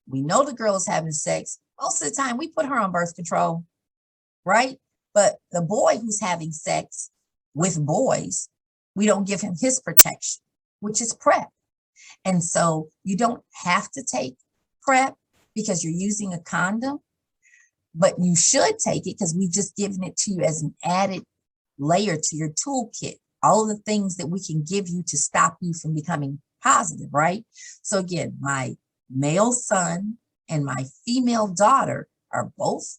We know the girl is having sex. Most of the time, we put her on birth control, right? But the boy who's having sex with boys, we don't give him his protection, which is PrEP. And so you don't have to take PrEP because you're using a condom, but you should take it because we've just given it to you as an added layer to your toolkit. All of the things that we can give you to stop you from becoming positive, right? So again, my male son and my female daughter are both,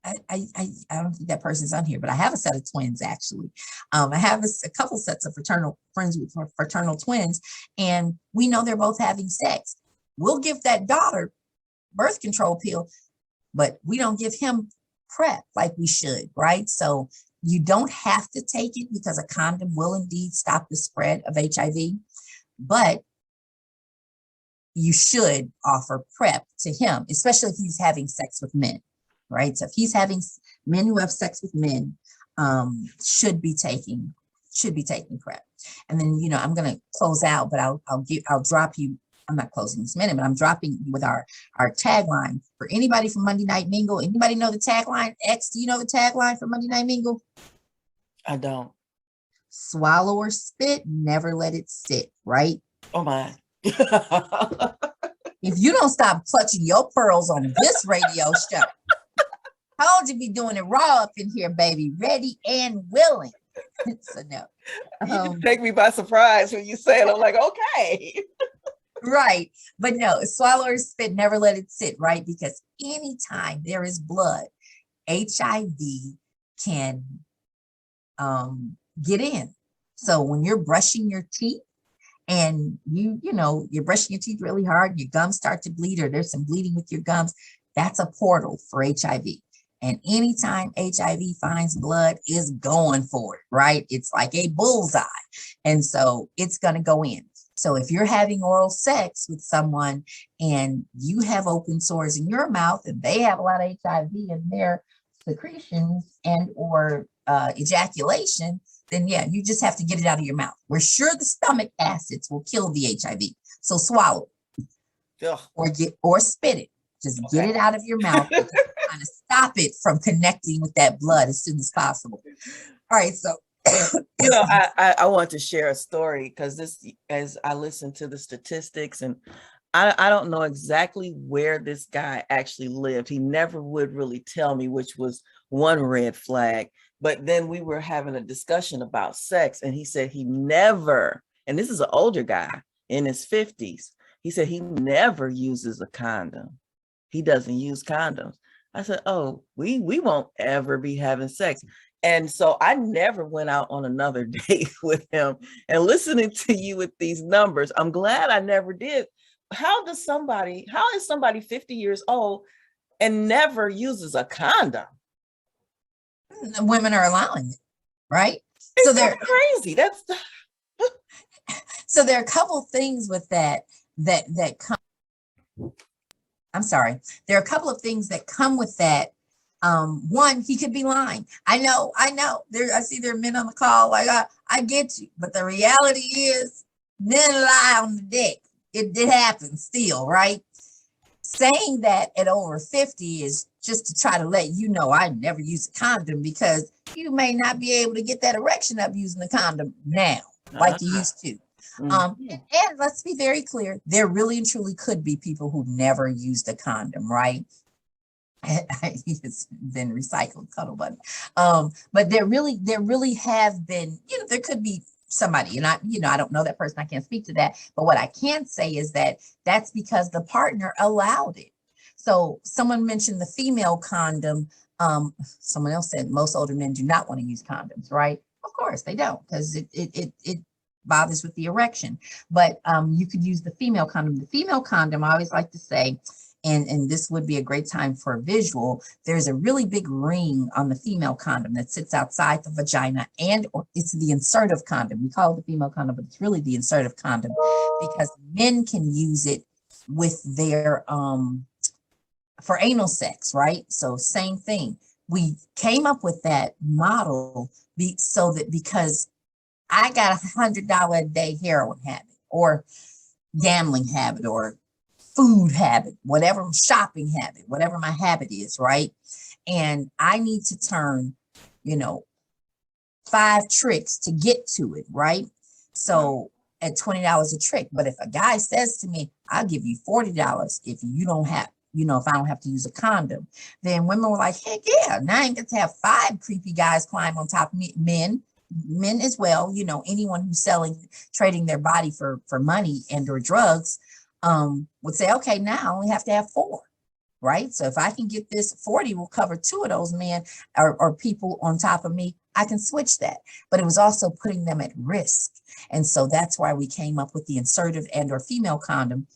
I don't think that person's on here, but I have a set of twins actually. I have a couple sets of fraternal friends with fraternal twins, and we know they're both having sex. We'll give that daughter birth control pill, but we don't give him PrEP like we should, right? So you don't have to take it because a condom will indeed stop the spread of HIV, but you should offer PrEP to him, especially if he's having sex with men, right? So if he's having men who have sex with men, should be taking PrEP. And then, I'm going to close out, but I'll drop you. I'm not closing this minute, but I'm dropping with our tagline for anybody from Monday Night Mingle. Anybody know the tagline? X, do you know the tagline for Monday Night Mingle? I don't. Swallow or spit, never let it sit, right? Oh my. If you don't stop clutching your pearls on this radio show, how would you be doing it raw up in here, baby? Ready and willing. So no. You take me by surprise when you say it. I'm like, okay. Right. But no, swallow or spit, never let it sit, right? Because anytime there is blood, HIV can get in. So when you're brushing your teeth and you're brushing your teeth really hard, your gums start to bleed, or there's some bleeding with your gums, that's a portal for HIV. And anytime HIV finds blood, is going for it, right? It's like a bullseye. And so it's going to go in. So if you're having oral sex with someone and you have open sores in your mouth and they have a lot of HIV in their secretions and or ejaculation, then yeah, you just have to get it out of your mouth. We're sure the stomach acids will kill the HIV. So swallow Ugh. or spit it. Just get it out of your mouth and kind of stop it from connecting with that blood as soon as possible. All right, so I want to share a story because this, as I listen to the statistics, and I don't know exactly where this guy actually lived. He never would really tell me, which was one red flag. But then we were having a discussion about sex, and he said he never, and this is an older guy in his 50s, he said he never uses a condom. He doesn't use condoms. I said, oh, we won't ever be having sex. And so I never went out on another date with him. And listening to you with these numbers, I'm glad I never did. How is somebody 50 years old and never uses a condom? women are allowing it, right? So they're crazy. So there are a couple things with that come. I'm sorry. There are a couple of things that come with that. One, he could be lying. I know. I see there are men on the call like, I get you. But the reality is men lie on the deck. It happens still, right? Saying that at over 50 is just to try to let you know I never use a condom, because you may not be able to get that erection up using the condom now like you used to. And let's be very clear, there really and truly could be people who never used a condom, right? It's been recycled, Cuddle Buddy. But there really have been, there could be somebody, and I don't know that person, I can't speak to that, but what I can say is that that's because the partner allowed it. So someone mentioned the female condom. Someone else said most older men do not want to use condoms, right? Of course they don't, because it bothers with the erection. But you could use the female condom. The female condom, I always like to say, and this would be a great time for a visual, there's a really big ring on the female condom that sits outside the vagina, or it's the insertive condom. We call it the female condom, but it's really the insertive condom, because men can use it with their for anal sex, right? So same thing. We came up with that model so that because I got $100 a day heroin habit or gambling habit or food habit, whatever shopping habit, whatever my habit is, right? And I need to turn, 5 tricks to get to it, right? So at $20 a trick. But if a guy says to me, I'll give you $40 if you don't have, if I don't have to use a condom, then women were like, heck yeah, now I ain't got to have 5 creepy guys climb on top of me. Men as well, anyone who's trading their body for money and or drugs, would say, okay, now I only have to have 4, right? So if I can get this 40 will cover 2 of those men or people on top of me, I can switch that. But it was also putting them at risk. And so that's why we came up with the insertive and or female condom,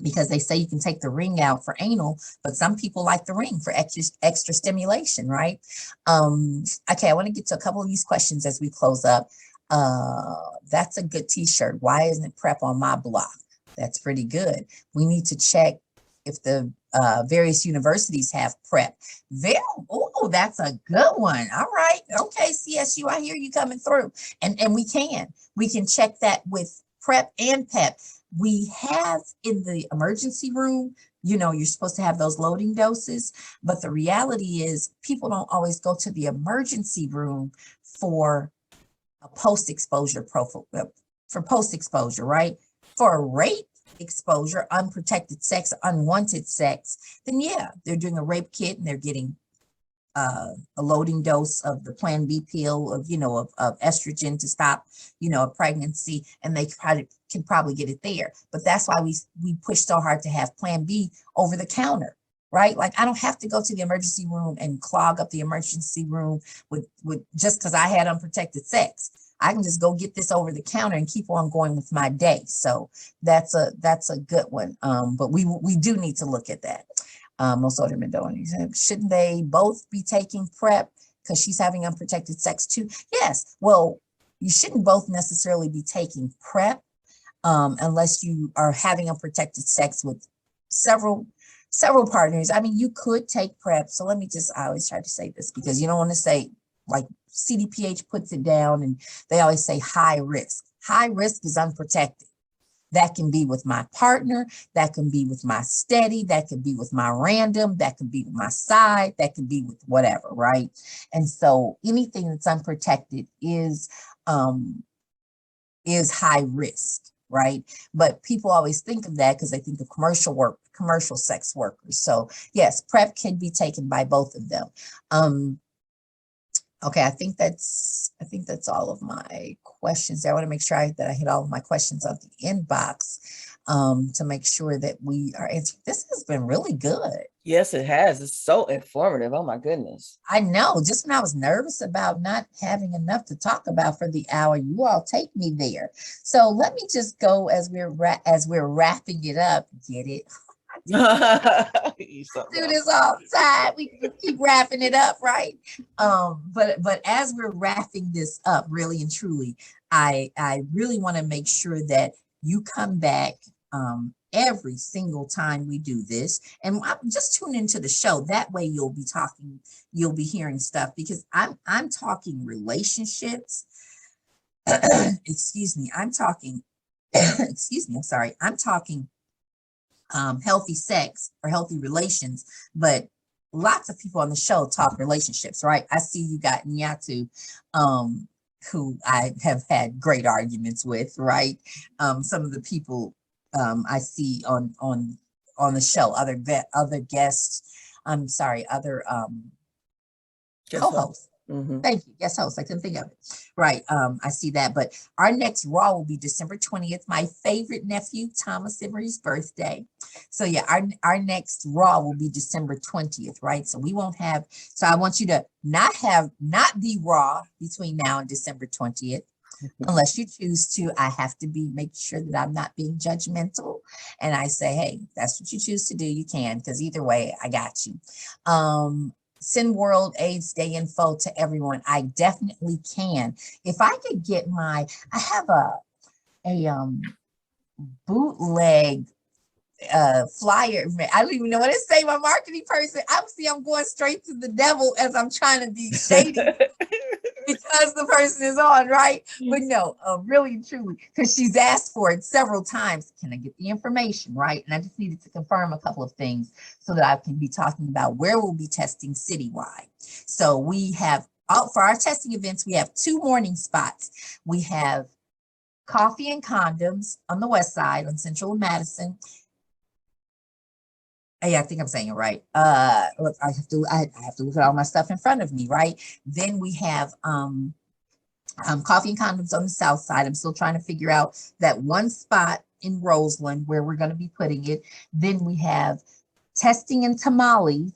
because they say you can take the ring out for anal, but some people like the ring for extra stimulation, right? Okay, I want to get to a couple of these questions as we close up. That's a good t-shirt. Why isn't it PrEP on my block? That's pretty good. We need to check if the various universities have PrEP. Oh, that's a good one. All right. Okay, CSU, I hear you coming through. And we can check that with PrEP and PEP. We have in the emergency room, you're supposed to have those loading doses, but the reality is people don't always go to the emergency room for a post-exposure profile, for post-exposure, right? For a rape exposure, unprotected sex, unwanted sex, then yeah, they're doing a rape kit and they're getting a loading dose of the Plan B pill of estrogen to stop a pregnancy, and they can probably get it there. But that's why we push so hard to have Plan B over the counter, right? Like I don't have to go to the emergency room and clog up the emergency room with just because I had unprotected sex. I can just go get this over the counter and keep on going with my day. So that's a good one. But we do need to look at that. Most older men don't. Shouldn't they both be taking PrEP because she's having unprotected sex too? Yes. Well, you shouldn't both necessarily be taking PrEP. unless you are having unprotected sex with several partners. I mean, you could take PrEP. So I always try to say this because you don't want to say, like CDPH puts it down, and they always say high risk. High risk is unprotected. That can be with my partner, that can be with my steady, that can be with my random, that can be with my side, that can be with whatever, right? And so anything that's unprotected is high risk, right? But people always think of that because they think of commercial sex workers. So yes, PrEP can be taken by both of them. Okay, I think that's all of my questions there. I want to make sure that I hit all of my questions on the inbox to make sure that we are answering. This has been really good. Yes, it has. It's so informative. Oh my goodness. I know. Just when I was nervous about not having enough to talk about for the hour, you all take me there. So let me just go as we're wrapping it up. Get it? Do this all the time. We can keep wrapping it up, right? But as we're wrapping this up, really and truly, I really want to make sure that you come back every single time we do this, and just tune into the show. That way, you'll be hearing stuff, because I'm talking relationships. Excuse me. I'm talking. Excuse me. I'm sorry. I'm talking healthy sex or healthy relations, but lots of people on the show talk relationships, right? I see you got Nyatu, who I have had great arguments with, right? Some of the people I see on the show, other guests, I'm sorry, other co-hosts. Mm-hmm. Thank you. Guest host. I couldn't think of it. Right. I see that. But our next Raw will be December 20th, my favorite nephew, Thomas Emery's birthday. So yeah, our next Raw will be December 20th, right? So we won't have, so I want you to not be Raw between now and December 20th. Unless you choose to. I have to make sure that I'm not being judgmental. And I say, hey, that's what you choose to do. You can, because either way, I got you. Send World AIDS Day info to everyone. I definitely can. If I could get I have a bootleg flyer. I don't even know what to say. My marketing person, I'm going straight to the devil as I'm trying to be shady because the person is on, right? But no, really and truly, because she's asked for it several times. Can I get the information, right? And I just needed to confirm a couple of things so that I can be talking about where we'll be testing citywide. So we have, for our testing events, we have 2 morning spots. We have Coffee and Condoms on the west side on Central and Madison. Yeah, I think I'm saying it right. Look, I have to look at all my stuff in front of me, right? Then we have Coffee and Condoms on the south side. I'm still trying to figure out that one spot in Roseland where we're going to be putting it. Then we have Testing and Tamales.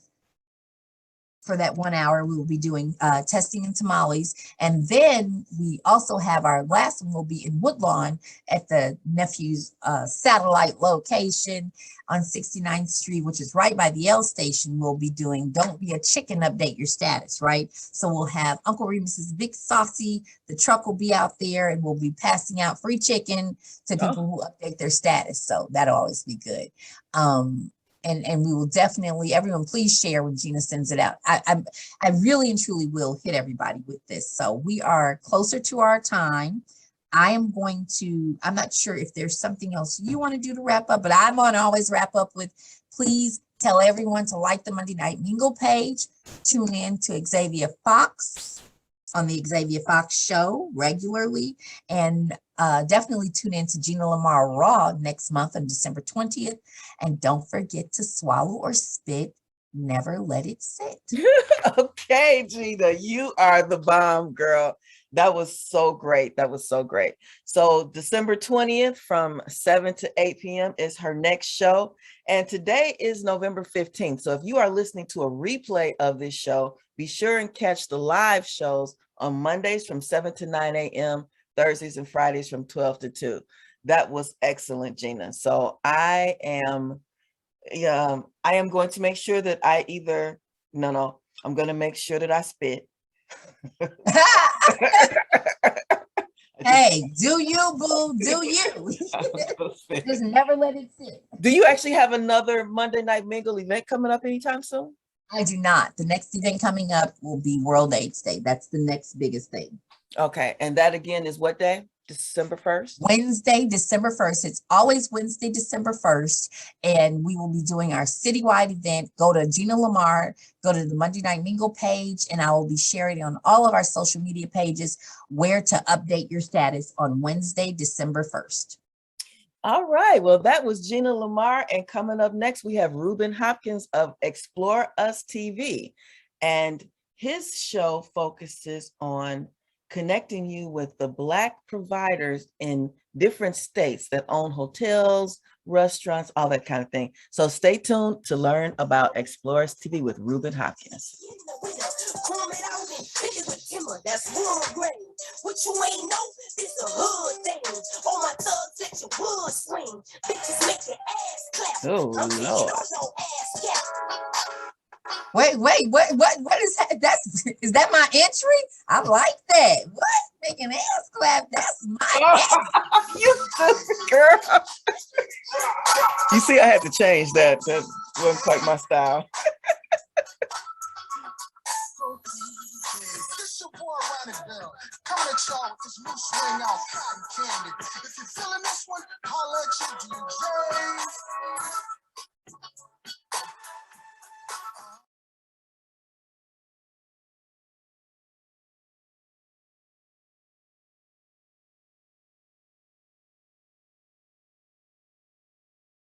For that 1 hour, we will be doing testing and tamales. And then we also have our last one will be in Woodlawn at the nephew's satellite location on 69th Street, which is right by the L station. We'll be doing Don't Be a Chicken, Update Your Status, right? So we'll have Uncle Remus's Big Saucy. The truck will be out there, and we'll be passing out free chicken to people who update their status. So that'll always be good. And we will definitely, everyone, please share when Gina sends it out. I really and truly will hit everybody with this. So we are closer to our time. I'm not sure if there's something else you want to do to wrap up, but I'm going to always wrap up with, please tell everyone to like the Monday Night Mingle page, tune in to Xavier Fox on the Xavier Fox show regularly, and definitely tune in to Gina Lamar Raw next month on December 20th. And don't forget to swallow or spit. Never let it sit. Okay, Gina, you are the bomb, girl. That was so great. That was so great. So December 20th from 7 to 8 p.m. is her next show. And today is November 15th. So if you are listening to a replay of this show, be sure and catch the live shows on Mondays from 7 to 9 a.m., Thursdays and Fridays from 12 to 2. That was excellent, Gina. So I am going to make sure that I'm going to make sure that I spit. Hey, do you, boo? Do you? Just never let it sit. Do you actually have another Monday Night Mingle event coming up anytime soon? I do not. The next event coming up will be World AIDS Day. That's the next biggest thing. Okay. And that again is what day? December 1st? Wednesday, December 1st. It's always Wednesday, December 1st. And we will be doing our citywide event. Go to Gina Lamar, go to the Monday Night Mingle page, and I will be sharing on all of our social media pages where to update your status on Wednesday, December 1st. All right. Well, that was Gina Lamar. And coming up next, we have Reuben Hopkins of Explore Us TV. And his show focuses on connecting you with the Black providers in different states that own hotels, restaurants, all that kind of thing. So stay tuned to learn about Explore Us TV with Reuben Hopkins. That's what you ain't know, this a hood thing. All my thugs let your wood swing. Bitches make your ass clap. Oh, Lord. Wait, what is that? Is that my entry? I like that. What? Make an ass clap. That's my You stupid girl. You see, I had to change that. That wasn't quite my style. Coming at y'all with this new swing out cotton candy. If you're feeling this one, holla at your DJ.